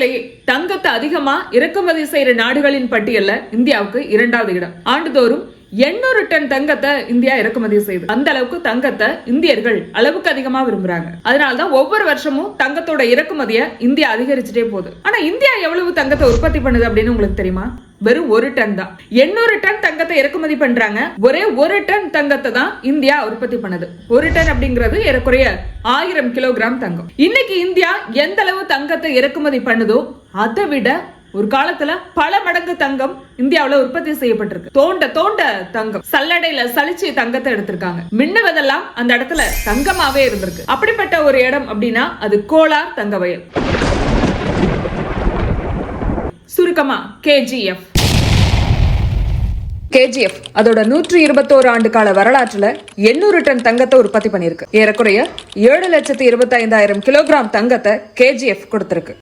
உலகத்திலேயே தங்கத்தை அதிகமா இறக்குமதி செய்யற நாடுகளின் பட்டியல்ல இந்தியாவுக்கு 2வது இடம். ஆண்டுதோறும் 800 டன் தங்கத்தை இந்தியா இறக்குமதி செய்யுது. அந்த அளவுக்கு தங்கத்தை இந்தியர்கள் அளவுக்கு அதிகமா விரும்புறாங்க. அதனாலதான் ஒவ்வொரு வருஷமும் தங்கத்தோட இறக்குமதியை இந்தியா அதிகரிச்சுட்டே போகுது. ஆனா இந்தியா எவ்வளவு தங்கத்தை உற்பத்தி பண்ணுது அப்படின்னு உங்களுக்கு தெரியுமா? வெறும் 1 டன் தான். 800 டன் தங்கத்தை இறக்குமதி பண்றாங்க. ஒரே 1 டன் தங்கத்தை தான் இந்தியா உற்பத்தி பண்ணுது. 1 டன் அப்படிங்கிறது ஏறக்குறைய 1000 கிலோகிராம் தங்கம். இன்னைக்கு இந்தியா எந்த அளவு தங்கத்தை இறக்குமதி பண்ணுதோ அதை விட ஒரு காலத்துல பல மடங்கு தங்கம் இந்தியாவுல உற்பத்தி செய்யப்பட்டிருக்கு. தோண்ட தோண்ட தங்கம், சல்லடையில சலிச்சு தங்கத்தை எடுத்திருக்காங்க. மின்னுவதெல்லாம் அந்த இடத்துல தங்கமாவே இருந்திருக்கு. அப்படிப்பட்ட ஒரு இடம் அப்படின்னா அது கோலார் தங்க வயல். சுருக்கமா KGF. KGF அதோட 121 ஆண்டு கால வரலாற்றுல 800 டன் தங்கத்தை உற்பத்தி பண்ணிருக்கு. ஏறக்குறைய 7,25,000 கிலோகிராம் தங்கத்தை KGF கொடுத்திருக்கு.